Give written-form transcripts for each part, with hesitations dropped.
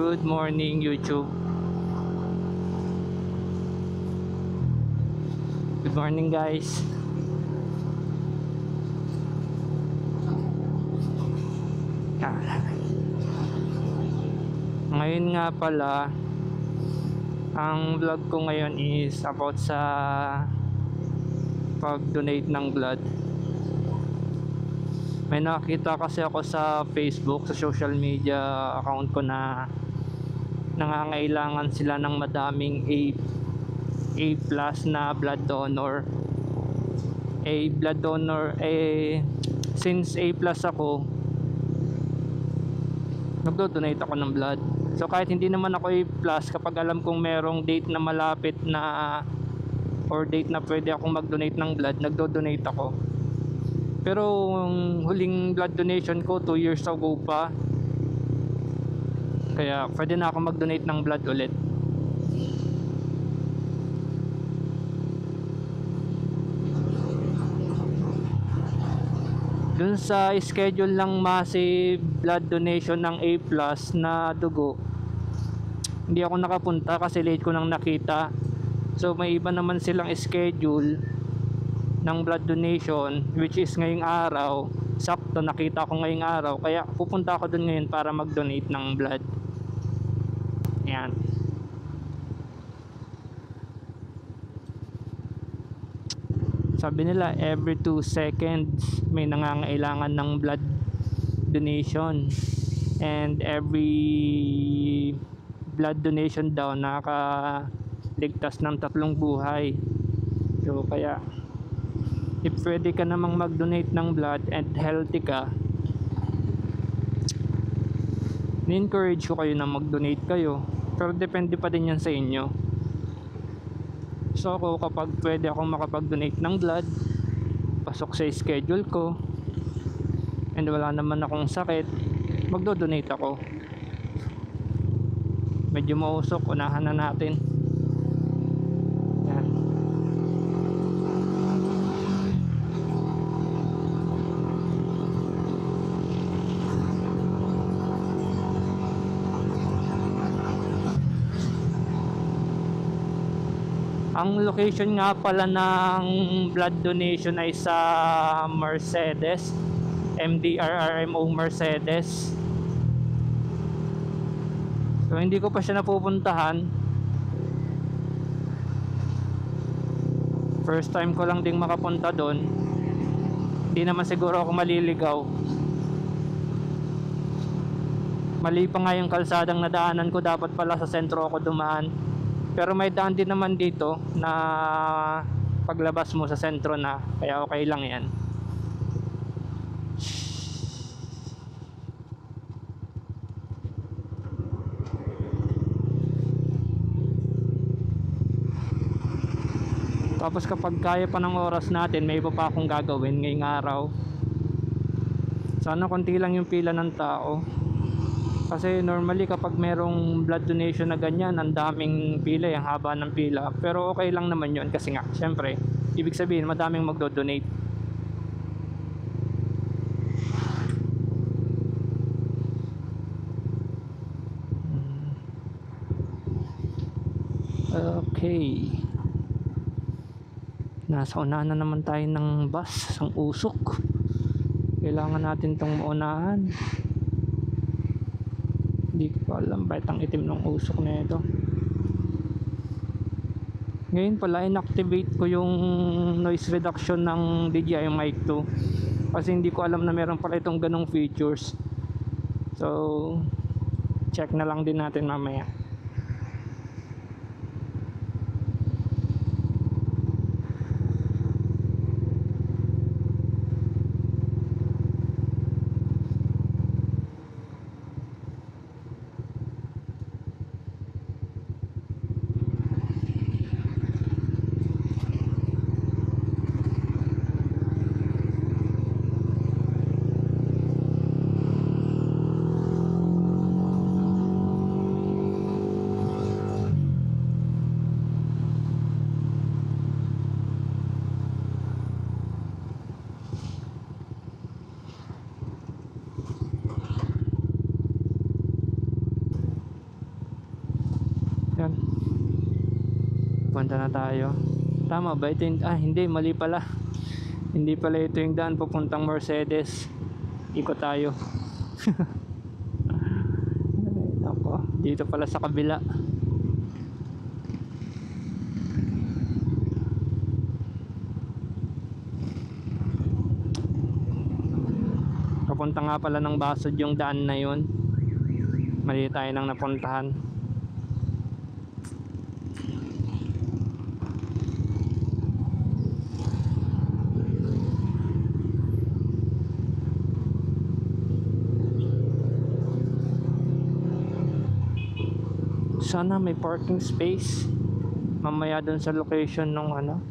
Good morning, YouTube. Good morning, guys. Ngayon nga pala, ang vlog ko ngayon is about sa pag-donate ng blood. May nakita kasi ako sa Facebook, sa social media account ko na nangangailangan sila ng madaming A plus na blood donor. Since A plus ako, nagdo-donate ako ng blood. So kahit hindi naman ako A plus, kapag alam kong merong date na malapit na or date na pwede akong mag-donate ng blood, nagdo-donate ako. Pero yung huling blood donation ko 2 years ago pa, kaya pwede na ako mag-donate ng blood ulit. Dun sa schedule lang massive blood donation ng A plus na dugo, hindi ako nakapunta kasi late ko nang nakita. So may iba naman silang schedule ng blood donation, which is ngayong araw. Sakto nakita ko ngayong araw, kaya pupunta ako dun ngayon para mag-donate ng blood. Yan. Sabi nila every 2 seconds may nangangailangan ng blood donation, and every blood donation daw nakaligtas ng 3 buhay. So kaya if pwede ka namang mag-donate ng blood and healthy ka, ni-encourage ko kayo na mag-donate kayo, pero depende pa din yan sa inyo. So ako, kapag pwede akong makapag-donate ng blood, pasok sa schedule ko, and wala naman akong sakit, magdo-donate ako. Medyo mausok, unahan na natin. Yan. Ang location nga pala ng blood donation ay sa Mercedes, MDRRMO Mercedes. So hindi ko pa siya napupuntahan. First time ko lang ding makapunta doon. Hindi naman siguro ako maliligaw. Mali pa nga yung kalsadang nadaanan ko, dapat pala sa sentro ako dumaan. Pero may daan din naman dito na paglabas mo sa sentro na, kaya okay lang yan. Tapos kapag kaya pa ng oras natin, may iba pa akong gagawin ngayong araw. Sana konti lang yung pila ng tao. Kasi normally kapag merong blood donation na ganyan, ang daming pila, ang haba ng pila. Pero okay lang naman yun kasi nga, syempre, ibig sabihin madaming magdo-donate. Okay. Nasa unahan na naman tayo ng bus, ang usok. Kailangan natin tong maunahan. Hindi ko alam bakit ang itim ng usok na ito. Ngayon pala inactivate ko yung noise reduction ng DJI Mic 2 kasi hindi ko alam na meron pala itong ganong features. So check na lang din natin mamaya. Pumunta na tayo. Tama ba ito yung, hindi, mali pala. Hindi pala ito yung daan papuntang Mercedes. Ikot tayo. Ako, dito pala sa kabila. Papunta nga pala ng Basod yung daan na yun. Mali tayo nang napuntahan. Sana may parking space mamaya dun sa location nung ano.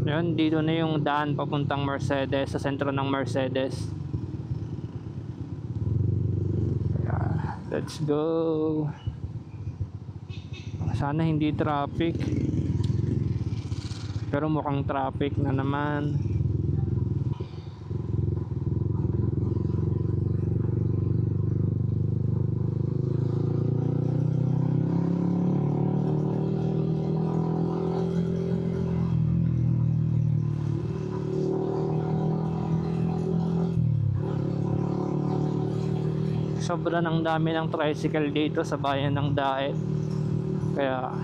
Yun, dito na yung daan papuntang Mercedes, sa sentro ng Mercedes. Let's go. Sana hindi traffic, pero mukhang traffic na naman. Sobra ng dami ng tricycle dito sa bayan ng Daet. Kaya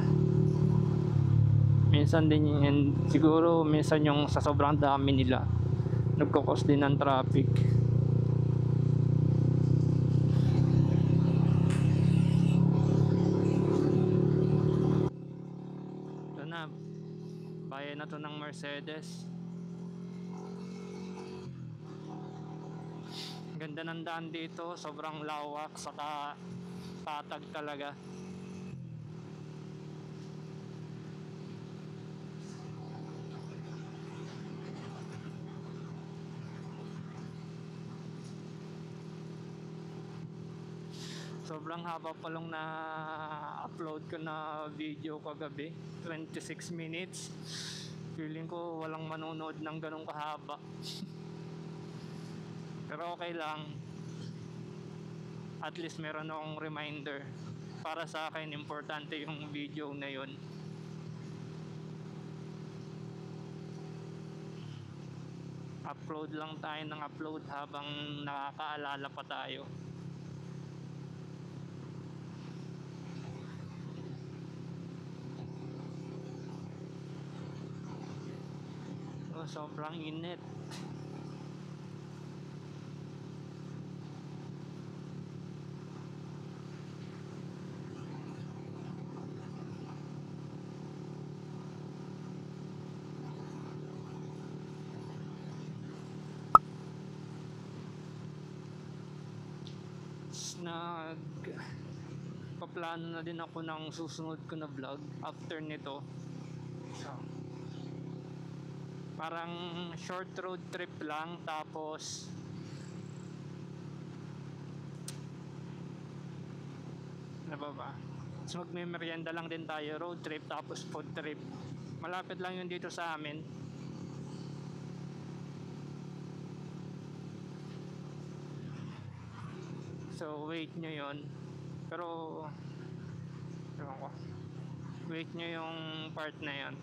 minsan din yun, siguro minsan yung sa sobrang dami nila nagkukos din ng traffic. Ito na, bayan na to ng Mercedes. Ganda ng daan dito, sobrang lawak, saka tatag talaga. Sobrang haba pa lang na upload ko na video kagabi, 26 minutes. Feeling ko walang manonood ng ganong kahaba. Pero okay lang, at least meron akong reminder. Para sa akin, importante yung video na yun. Upload lang tayo ng upload habang nakakaalala pa tayo. Sobrang init. Paplano na din ako ng susunod ko na vlog after nito. So, parang short road trip lang, tapos ano ba? So magme-merienda lang din tayo, road trip tapos food trip. Malapit lang yun dito sa amin. So wait nyo yun. Pero ewan ko, wait nyo yung part na yun.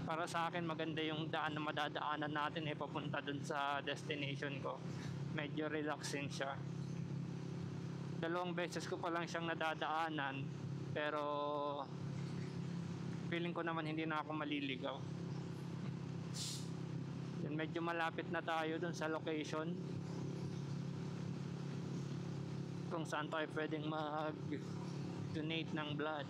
Para sa akin maganda yung daan na madadaanan natin papunta dun sa destination ko. Medyo relaxing siya. 2 beses ko pa lang siyang nadadaanan, pero feeling ko naman hindi na ako maliligaw. Then medyo malapit na tayo dun sa location kung saan tayo pwedeng mag-donate ng blood.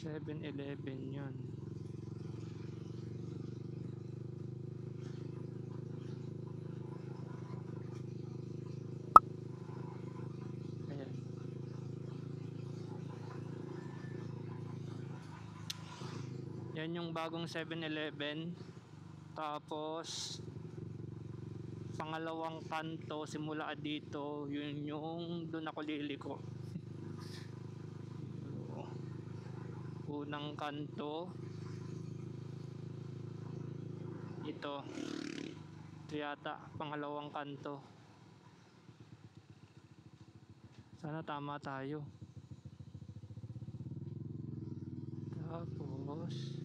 7-Eleven yun. Ayan. Yan yung bagong 7-Eleven. Tapos pangalawang kanto simula dito, yun yung doon ako liliko. Unang kanto ito yata pangalawang kanto. Sana tama tayo. Tapos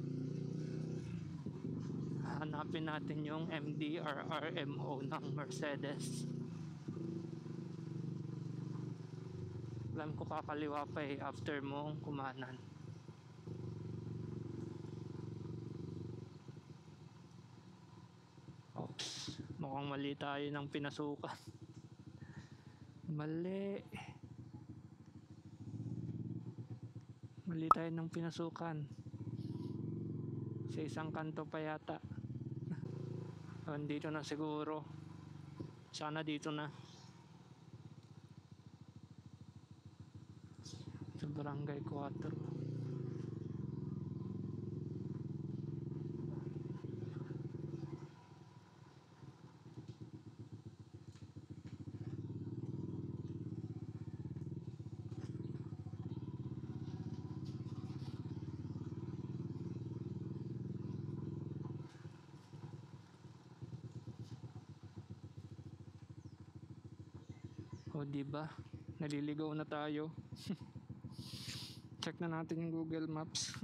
hanapin natin yung MDRRMO ng Mercedes. Alam ko kakaliwa pa eh after mong kumanan. Oops, mukhang mali tayo ng pinasukan. Mali tayo ng pinasukan. Sa isang kanto pa yata. Dito na siguro. Sana dito na. Sa Barangay 4. O diba? Naliligaw na tayo. Check na natin yung Google Maps.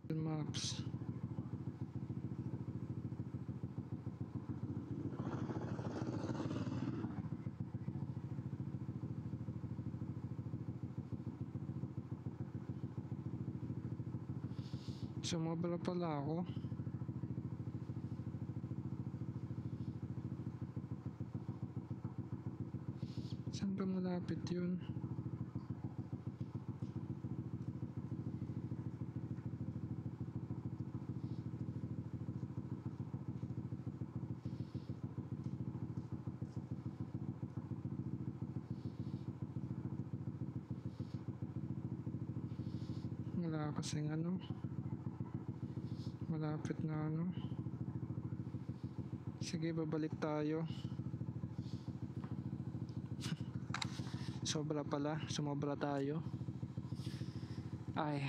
Google Maps. Sumobra pala ako. Saan ba malapit yun? Wala kasing ano. Malapit na ano. Sige, babalik tayo. Sobra pala, sumobra tayo. Ay.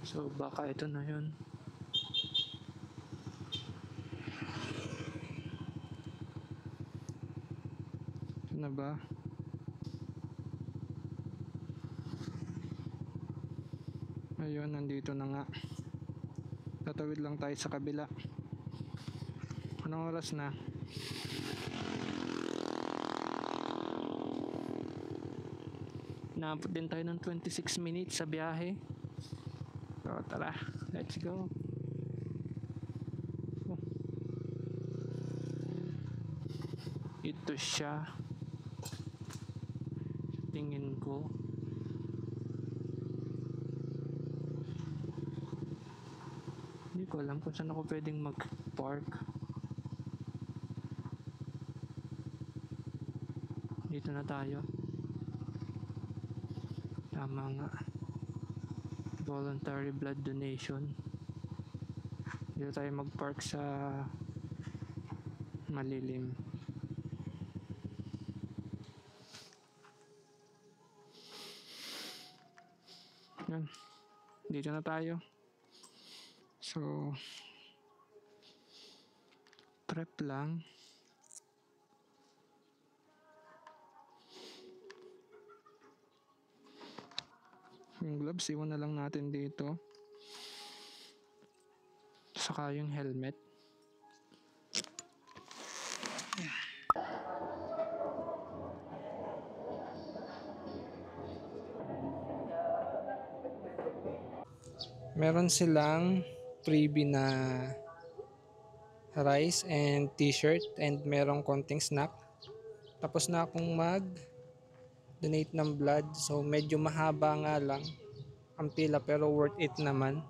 So baka ito na yun. Ito na ba? Ayun, nandito na nga. Tatawid lang tayo sa kabila. Anong oras na? Naabot din tayo ng 26 minutes sa biyahe. So tara, let's go. Ito siya. Tingin ko. Hindi ko alam kung saan ako pwedeng mag-park. Dito na tayo. Tama nga. Voluntary blood donation. Dito tayo mag-park sa malilim. Yan. Dito na tayo. So, prep lang. Yung gloves, iwan na lang natin dito. Saka yung helmet. Meron silang freebie na rice and t-shirt and merong konting snack. Tapos na akong mag-donate ng blood. So medyo mahaba nga lang ang pila pero worth it naman.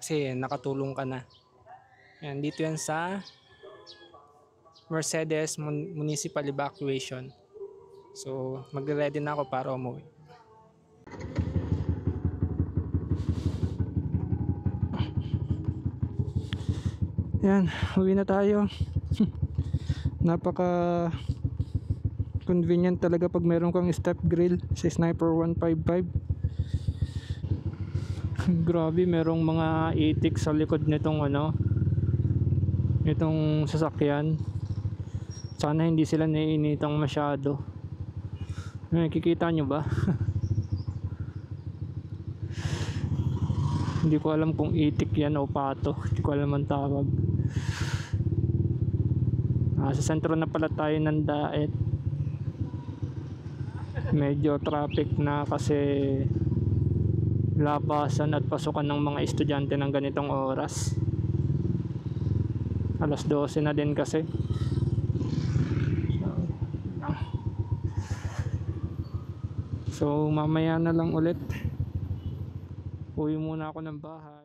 Kasi nakatulong ka na. Yan, dito yan sa Mercedes Municipal Evacuation. So magre-ready na ako para umuwi. Yan, uwi na tayo. Napaka convenient talaga pag meron kang step grill sa Sniper 155. Grabe, merong mga itik sa likod nitong itong sasakyan. Sana hindi sila naiinitang masyado. Nakikita nyo ba? Hindi ko alam kung itik yan o pato. Hindi ko alam ang tawag. Sa sentro na pala tayo ng Daet. Medyo traffic na kasi labasan at pasukan ng mga estudyante ng ganitong oras. Alas 12 na din kasi. So mamaya na lang ulit. Uwi muna ako ng bahay.